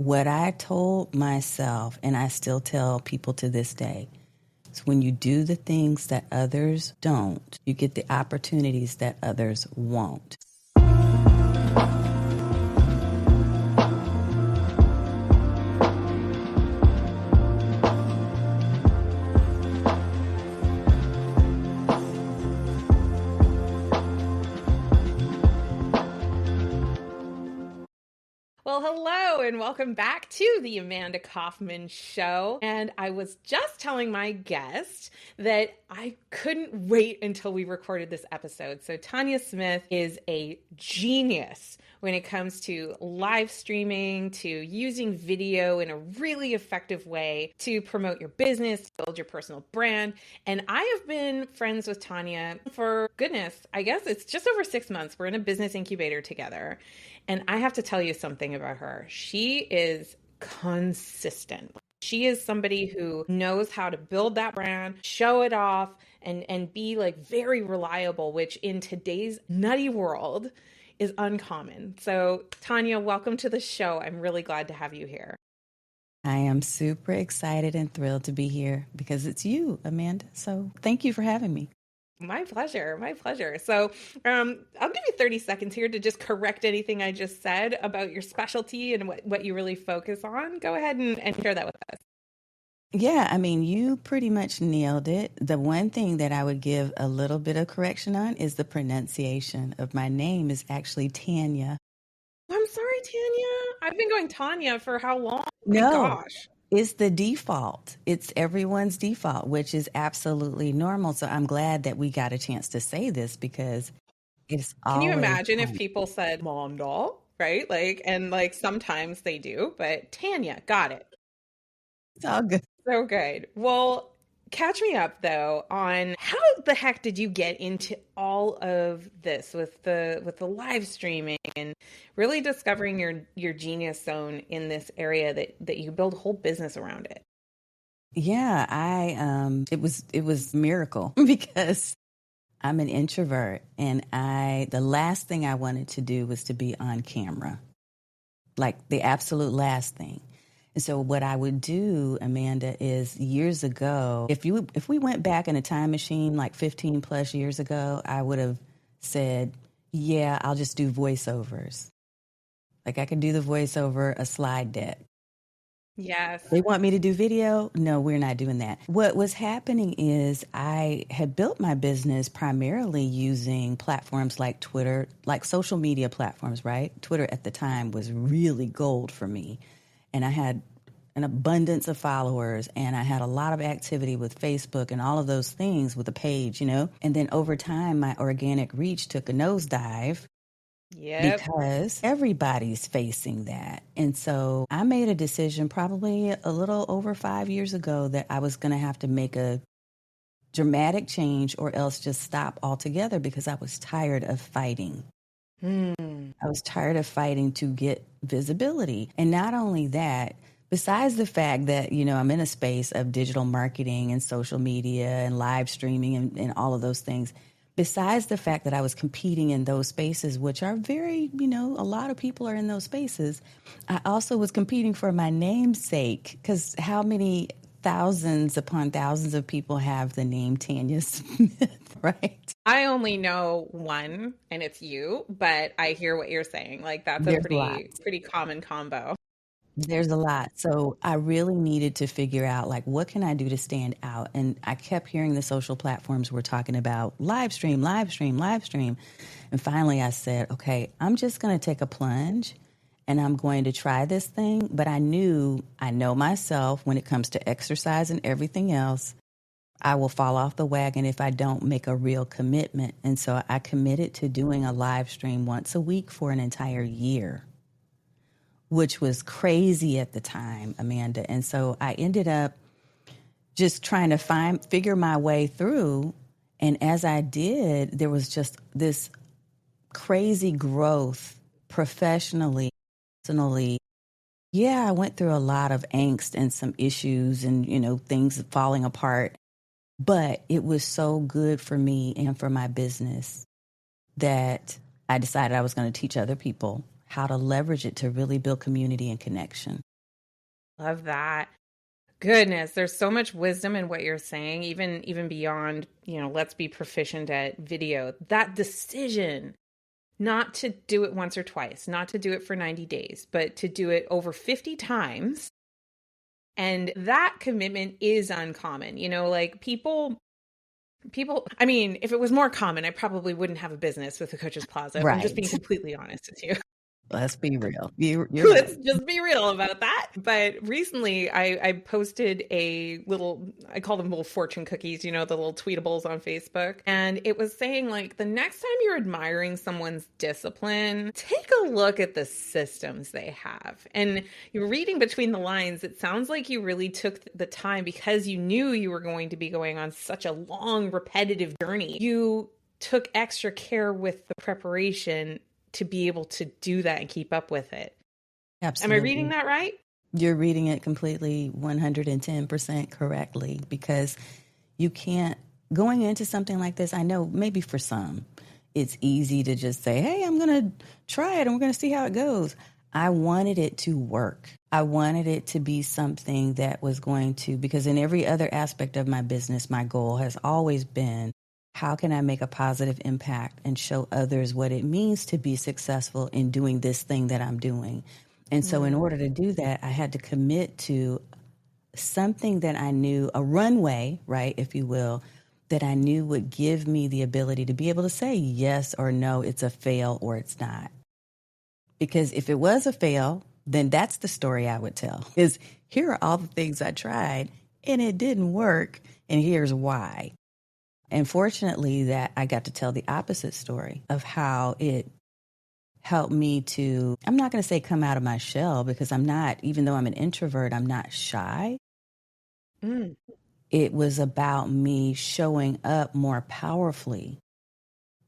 What I told myself, and I still tell people to this day, is when you do the things that others don't, you get the opportunities that others won't. Well, hello and welcome back to the Amanda Kaufman Show. And I was just telling my guest that I couldn't wait until we recorded this episode. So Tanya Smith is a genius when it comes to live streaming, to using video in a really effective way to promote your business, to build your personal brand. And I have been friends with Tanya for, goodness, I guess it's just over 6 months. We're in a business incubator together. And I have to tell you something about her. She is consistent. She is somebody who knows how to build that brand, show it off, and be like very reliable, which in today's nutty world is uncommon. So Tanya, welcome to the show. I'm really glad to have you here. I am super excited and thrilled to be here because it's you, Amanda. So thank you for having me. My pleasure. My pleasure. So I'll give you 30 seconds here to just correct anything I just said about your specialty and what you really focus on. Go ahead and share that with us. Yeah, I mean, you pretty much nailed it. The one thing that I would give a little bit of correction on is the pronunciation of my name is actually Tanya. I'm sorry, Tanya. I've been going Tanya for how long? No. My gosh. It's the default. It's everyone's default, which is absolutely normal. So I'm glad that we got a chance to say this because it's Can you always imagine fun. if people said Manda, right? And sometimes they do, but Tanya, got it. It's all good. So good. Well, catch me up though on how the heck did you get into all of this with the live streaming and really discovering your genius zone in this area that you build a whole business around it? Yeah, it was a miracle because I'm an introvert and the last thing I wanted to do was to be on camera. Like the absolute last thing. And so what I would do, Amanda, is years ago, if we went back in a time machine like 15 plus years ago, I would have said, yeah, I'll just do voiceovers. Like I could do the voiceover, a slide deck. Yes. They want me to do video? No, we're not doing that. What was happening is I had built my business primarily using platforms like Twitter, like social media platforms, right? Twitter at the time was really gold for me. And I had an abundance of followers and I had a lot of activity with Facebook and all of those things with a page, And then over time, my organic reach took a nosedive. Yep. Because everybody's facing that. And so I made a decision probably a little over 5 years ago that I was going to have to make a dramatic change or else just stop altogether because I was tired of fighting. I was tired of fighting to get visibility. And not only that, besides the fact that, I'm in a space of digital marketing and social media and live streaming and all of those things, besides the fact that I was competing in those spaces, which are very, a lot of people are in those spaces, I also was competing for my namesake because how many thousands upon thousands of people have the name Tanya Smith, right? I only know one and it's you, but I hear what you're saying. Like that's a pretty common combo. There's a lot. So I really needed to figure out, like, what can I do to stand out? And I kept hearing the social platforms were talking about live stream, live stream, live stream. And finally I said, okay, I'm just going to take a plunge and I'm going to try this thing. But I know myself when it comes to exercise and everything else, I will fall off the wagon if I don't make a real commitment. And so I committed to doing a live stream once a week for an entire year, which was crazy at the time, Amanda. And so I ended up just trying to figure my way through. And as I did, there was just this crazy growth professionally, personally. Yeah, I went through a lot of angst and some issues and, things falling apart. But it was so good for me and for my business that I decided I was going to teach other people how to leverage it to really build community and connection. Love that. Goodness, there's so much wisdom in what you're saying, even beyond, let's be proficient at video. That decision not to do it once or twice, not to do it for 90 days, but to do it over 50 times. And that commitment is uncommon. Like people, I mean, if it was more common, I probably wouldn't have a business with the Coach's Plaza. If I'm just being Right. completely honest with you. Let's be real. You're Let's right. just be real about that. But recently I posted I call them little fortune cookies, the little tweetables on Facebook. And it was saying, like, the next time you're admiring someone's discipline, take a look at the systems they have. And you're reading between the lines, it sounds like you really took the time, because you knew you were going to be going on such a long, repetitive journey. You took extra care with the preparation to be able to do that and keep up with it. Absolutely. Am I reading that right? You're reading it completely 110% correctly, because you can't, going into something like this, I know maybe for some, it's easy to just say, hey, I'm going to try it and we're going to see how it goes. I wanted it to work. I wanted it to be something that was going to, because in every other aspect of my business, my goal has always been, how can I make a positive impact and show others what it means to be successful in doing this thing that I'm doing? And so in order to do that, I had to commit to something that I knew, a runway, right, if you will, that I knew would give me the ability to be able to say yes or no, it's a fail or it's not. Because if it was a fail, then that's the story I would tell. Is here are all the things I tried and it didn't work, and here's why. And fortunately that I got to tell the opposite story of how it helped me to, I'm not going to say come out of my shell, because I'm not, even though I'm an introvert, I'm not shy. It was about me showing up more powerfully,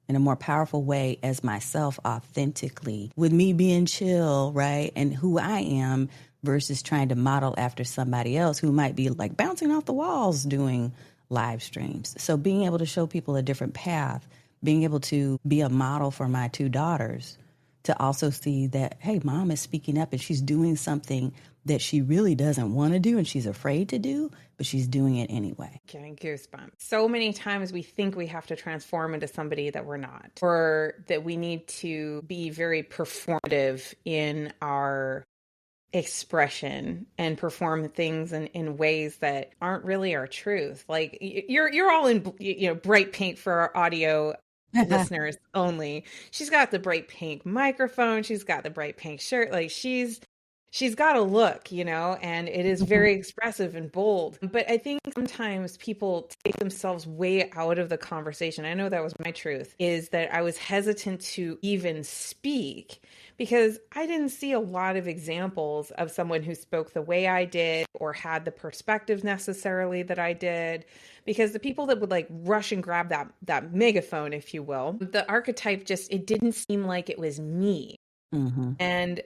in a more powerful way as myself, authentically, with me being chill, right? And who I am, versus trying to model after somebody else who might be like bouncing off the walls doing live streams. So being able to show people a different path, being able to be a model for my two daughters, to also see that, hey, mom is speaking up and she's doing something that she really doesn't want to do and she's afraid to do, but she's doing it anyway. Getting goosebumps. So many times we think we have to transform into somebody that we're not, or that we need to be very performative in our expression and perform things in ways that aren't really our truth. Like you're all in bright pink for our audio listeners only. She's got the bright pink microphone, she's got the bright pink shirt, like she's got a look, and it is very expressive and bold. But I think sometimes people take themselves way out of the conversation. I know that was my truth, is that I was hesitant to even speak because I didn't see a lot of examples of someone who spoke the way I did or had the perspective necessarily that I did. Because the people that would like rush and grab that megaphone, if you will, the archetype it didn't seem like it was me. Mm-hmm. And,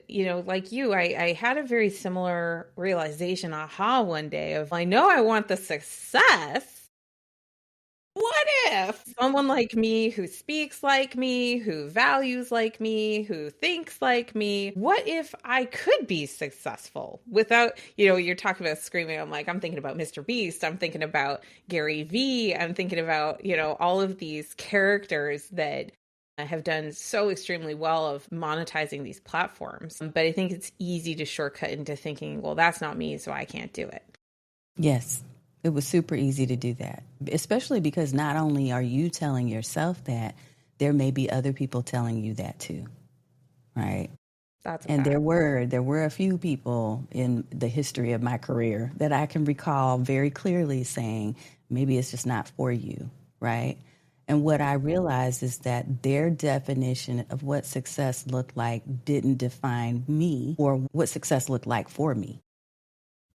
like you, I had a very similar realization, aha, one day of, I know I want the success. What if someone like me, who speaks like me, who values like me, who thinks like me, what if I could be successful without, you're talking about screaming. I'm thinking about Mr. Beast. I'm thinking about Gary Vee. I'm thinking about, all of these characters that have done so extremely well of monetizing these platforms. But I think it's easy to shortcut into thinking, well, that's not me, so I can't do it. Yes, it was super easy to do that, especially because not only are you telling yourself that, there may be other people telling you that too, right? And there were a few people in the history of my career that I can recall very clearly saying, maybe it's just not for you, right? And what I realized is that their definition of what success looked like didn't define me or what success looked like for me.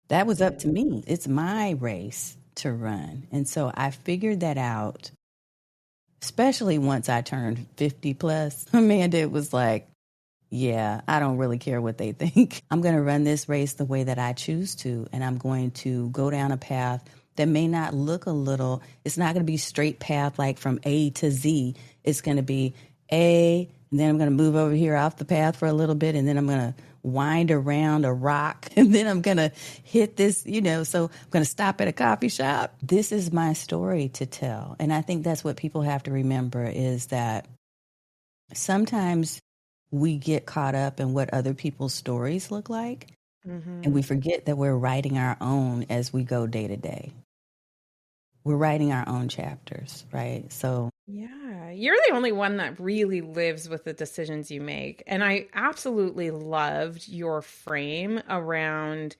That was up to me. It's my race to run. And so I figured that out, especially once I turned 50 plus. Amanda, it was like, yeah, I don't really care what they think. I'm going to run this race the way that I choose to, and I'm going to go down a path that may not look it's not going to be straight path like from A to Z. It's going to be A, and then I'm going to move over here off the path for a little bit, and then I'm going to wind around a rock and then I'm going to hit this, so I'm going to stop at a coffee shop. This is my story to tell. And I think that's what people have to remember is that sometimes we get caught up in what other people's stories look like. And we forget that we're writing our own as we go day to day. We're writing our own chapters, right? So yeah, you're the only one that really lives with the decisions you make. And I absolutely loved your frame around,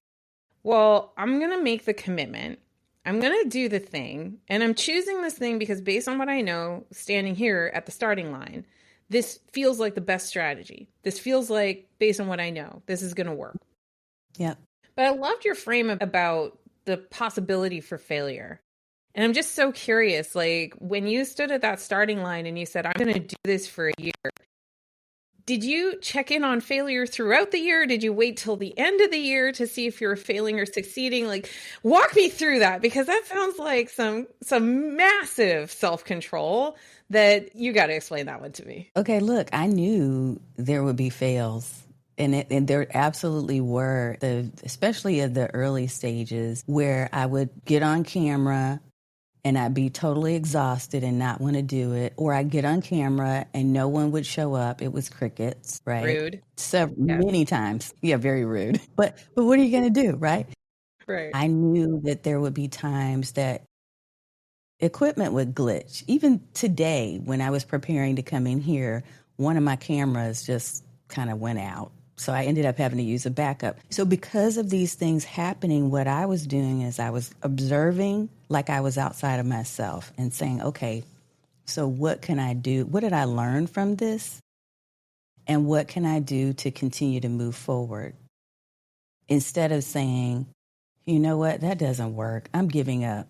well, I'm going to make the commitment. I'm going to do the thing. And I'm choosing this thing because based on what I know, standing here at the starting line, this feels like the best strategy. This feels like, based on what I know, this is going to work. yeah. But I loved your frame about the possibility for failure. And I'm just so curious, like when you stood at that starting line and you said, I'm going to do this for a year, did you check in on failure throughout the year? Did you wait till the end of the year to see if you're failing or succeeding? Like, walk me through that, because that sounds like some massive self-control that you got to explain that one to me. Okay, look, I knew there would be fails. And there absolutely were, especially at the early stages where I would get on camera and I'd be totally exhausted and not want to do it. Or I'd get on camera and no one would show up. It was crickets, right? Rude. Many times. Yeah, very rude. But what are you going to do, right? Right. I knew that there would be times that equipment would glitch. Even today, when I was preparing to come in here, one of my cameras just kind of went out. So I ended up having to use a backup. So because of these things happening, what I was doing is I was observing like I was outside of myself and saying, okay, so what can I do? What did I learn from this? And what can I do to continue to move forward? Instead of saying, you know what, that doesn't work. I'm giving up.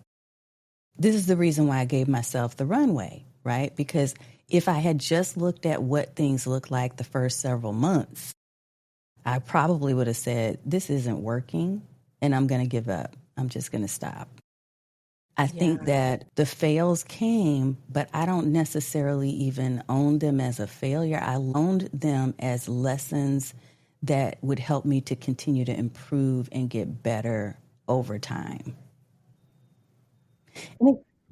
This is the reason why I gave myself the runway, right? Because if I had just looked at what things looked like the first several months, I probably would have said, this isn't working and I'm going to give up. I'm just going to stop. I think that the fails came, but I don't necessarily even own them as a failure. I owned them as lessons that would help me to continue to improve and get better over time.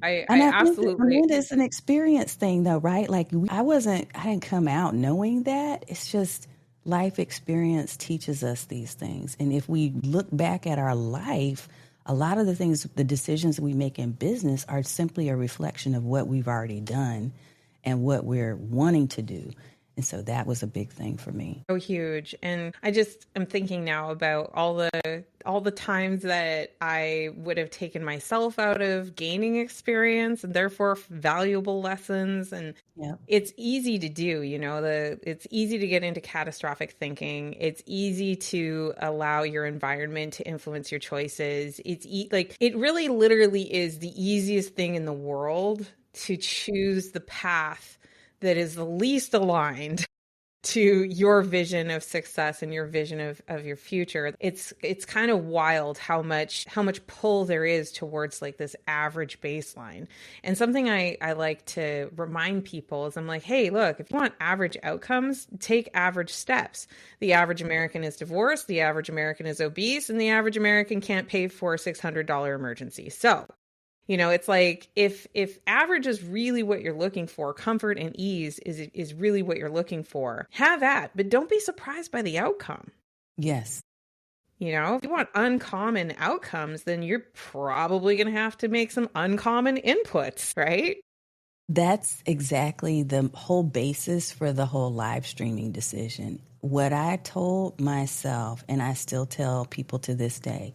I I think that, absolutely. Amanda, it's an experience thing though, right? Like I didn't come out knowing that. It's just life experience teaches us these things. And if we look back at our life, a lot of the things, the decisions we make in business are simply a reflection of what we've already done and what we're wanting to do. And so that was a big thing for me. So huge. And I just am thinking now about all the times that I would have taken myself out of gaining experience and therefore valuable lessons. And it's easy to do, it's easy to get into catastrophic thinking. It's easy to allow your environment to influence your choices. It really literally is the easiest thing in the world to choose the path that is the least aligned to your vision of success and your vision of your future. It's kind of wild how much pull there is towards like this average baseline. And something I like to remind people is I'm like, hey, look, if you want average outcomes, take average steps. The average American is divorced, the average American is obese, and the average American can't pay for a $600 emergency. So it's like if average is really what you're looking for, comfort and ease is really what you're looking for, have that, but don't be surprised by the outcome. Yes. If you want uncommon outcomes, then you're probably going to have to make some uncommon inputs, right? That's exactly the whole basis for the whole live streaming decision. What I told myself, and I still tell people to this day,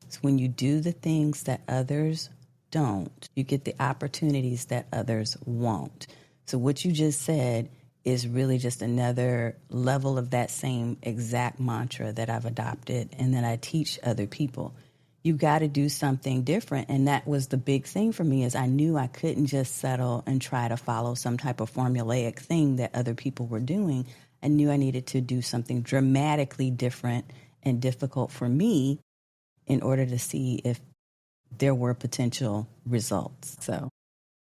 is when you do the things that others don't, you get the opportunities that others won't. So what you just said is really just another level of that same exact mantra that I've adopted and that I teach other people. You got to do something different. And that was the big thing for me, is I knew I couldn't just settle and try to follow some type of formulaic thing that other people were doing. I knew I needed to do something dramatically different and difficult for me in order to see if there were potential results. So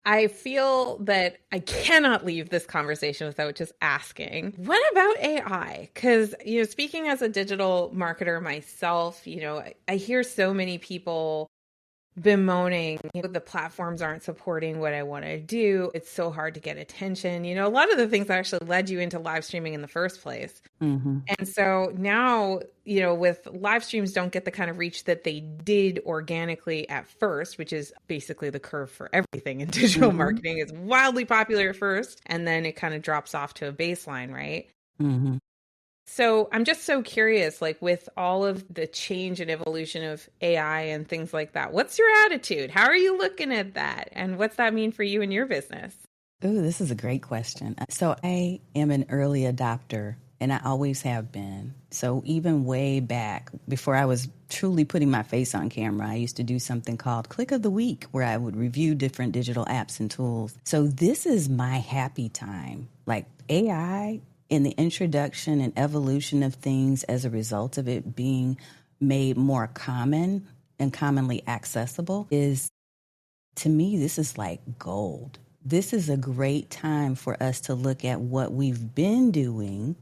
I feel that I cannot leave this conversation without just asking, what about AI? Because, speaking as a digital marketer myself, I hear so many people bemoaning, the platforms aren't supporting what I want to do. It's so hard to get attention. A lot of the things that actually led you into live streaming in the first place. Mm-hmm. And so now, with live streams don't get the kind of reach that they did organically at first, which is basically the curve for everything in digital Mm-hmm. marketing. It's wildly popular at first, and then it kind of drops off to a baseline, right? Mm-hmm. So I'm just so curious, like with all of the change and evolution of AI and things like that, what's your attitude? How are you looking at that? And what's that mean for you and your business? Ooh, this is a great question. So I am an early adopter, and I always have been. So even way back, before I was truly putting my face on camera, I used to do something called Click of the Week, where I would review different digital apps and tools. So this is my happy time. Like AI in the introduction and evolution of things as a result of it being made more common and commonly accessible is, to me, this is like gold. This is a great time for us to look at what we've been doing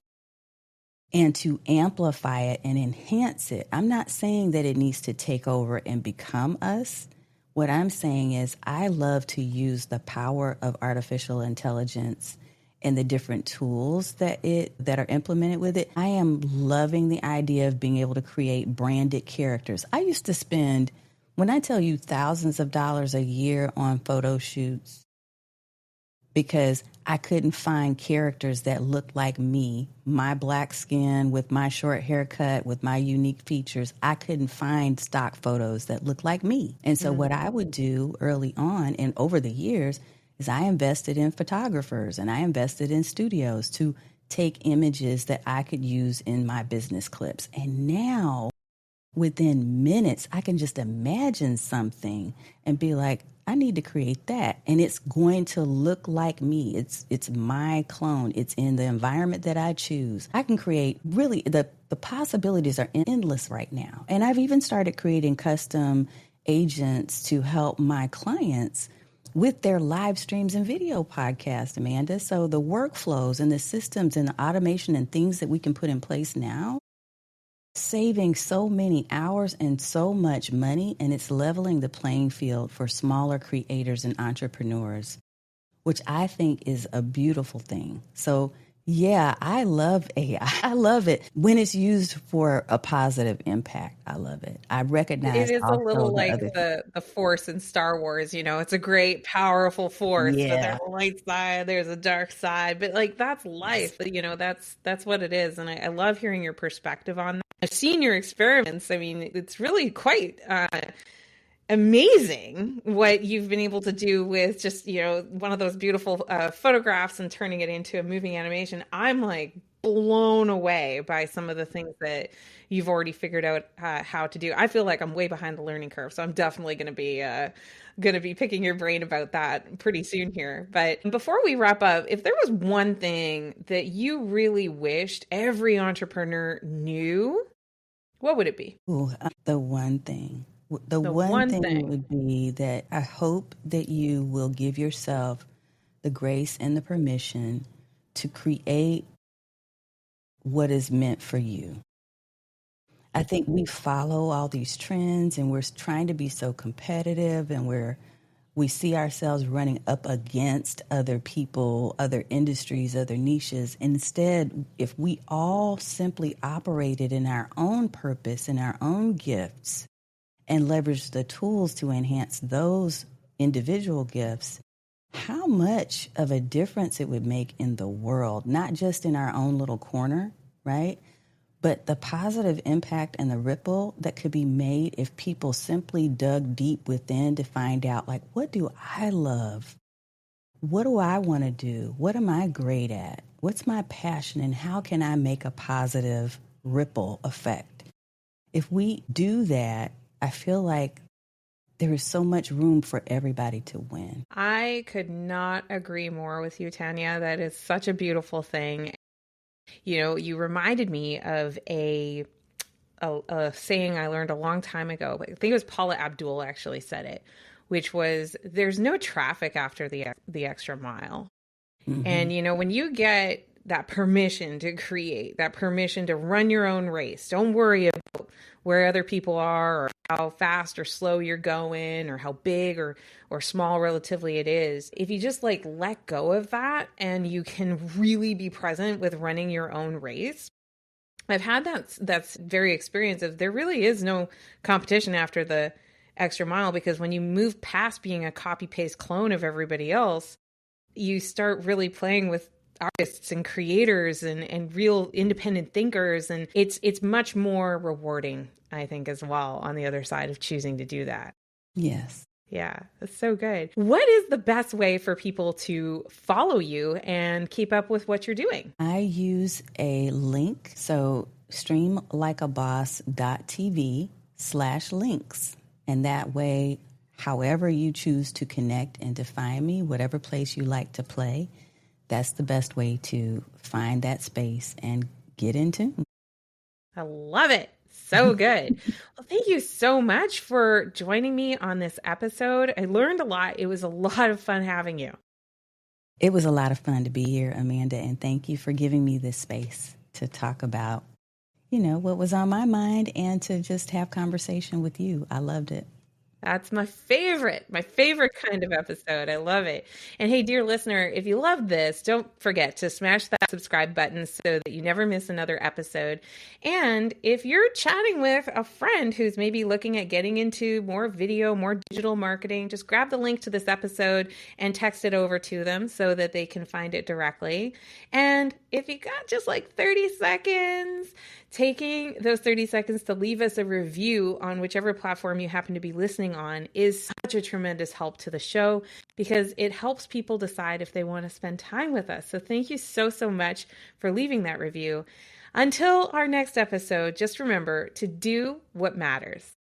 and to amplify it and enhance it. I'm not saying that it needs to take over and become us. What I'm saying is I love to use the power of artificial intelligence and the different tools that are implemented with it. I am loving the idea of being able to create branded characters. I used to spend, when I tell you, thousands of dollars a year on photo shoots because I couldn't find characters that looked like me, my black skin with my short haircut, with my unique features. I couldn't find stock photos that looked like me. And so what I would do early on and over the years is I invested in photographers and I invested in studios to take images that I could use in my business clips. And now, within minutes, I can just imagine something and be like, I need to create that. And it's going to look like me. It's my clone. It's in the environment that I choose. I can create, really, the possibilities are endless right now. And I've even started creating custom agents to help my clients with their live streams and video podcasts, Amanda. So the workflows and the systems and the automation and things that we can put in place now, saving so many hours and so much money, and it's leveling the playing field for smaller creators and entrepreneurs, which I think is a beautiful thing. So yeah, I love AI. I love it when it's used for a positive impact. I love it. I It recognize is a also little the like other. the Force in Star Wars, it's a great, powerful force, but there's Yeah. a light side, there's a dark side, but like that's life, that's what it is. And I love hearing your perspective on that. I've seen your experiments. I mean, it's really quite amazing what you've been able to do with just one of those beautiful photographs and turning it into a moving animation. I'm like blown away by some of the things that you've already figured out how to do. I feel like I'm way behind the learning curve, so I'm definitely going to be picking your brain about that pretty soon here. But before we wrap up, if there was one thing that you really wished every entrepreneur knew, what would it be? Ooh, the one thing. The The one one thing thing. would be that I hope that you will give yourself the grace and the permission to create what is meant for you. I think we follow all these trends and we're trying to be so competitive and we see ourselves running up against other people, other industries, other niches. Instead, if we all simply operated in our own purpose and our own gifts and leverage the tools to enhance those individual gifts, how much of a difference it would make in the world, not just in our own little corner, right? But the positive impact and the ripple that could be made if people simply dug deep within to find out, like, what do I love? What do I want to do? What am I great at? What's my passion? And how can I make a positive ripple effect? If we do that, I feel like there is so much room for everybody to win. I could not agree more with you, Tanya. That is such a beautiful thing. You reminded me of a saying I learned a long time ago. I think it was Paula Abdul actually said it, which was there's no traffic after the extra mile. And, when you get that permission to create, that permission to run your own race, don't worry about where other people are or how fast or slow you're going or how big or small relatively it is. If you just let go of that and you can really be present with running your own race, I've had that's very experience of there really is no competition after the extra mile, because when you move past being a copy paste clone of everybody else, you start really playing with artists and creators and real independent thinkers. And it's much more rewarding, I think, as well, on the other side of choosing to do that. Yes. Yeah, that's so good. What is the best way for people to follow you and keep up with what you're doing? I use a link. So streamlikeaboss.tv/links. And that way, however you choose to connect and to find me, whatever place you like to play, that's the best way to find that space and get in tune. I love it. So good. Well, thank you so much for joining me on this episode. I learned a lot. It was a lot of fun having you. It was a lot of fun to be here, Amanda, and thank you for giving me this space to talk about, what was on my mind and to just have conversation with you. I loved it. That's my favorite kind of episode. I love it. And hey, dear listener, if you love this, don't forget to smash that subscribe button so that you never miss another episode. And if you're chatting with a friend who's maybe looking at getting into more video, more digital marketing, just grab the link to this episode and text it over to them so that they can find it directly. And if you got just 30 seconds, taking those 30 seconds to leave us a review on whichever platform you happen to be listening on is such a tremendous help to the show, because it helps people decide if they want to spend time with us. So thank you so, so much for leaving that review. Until our next episode, just remember to do what matters.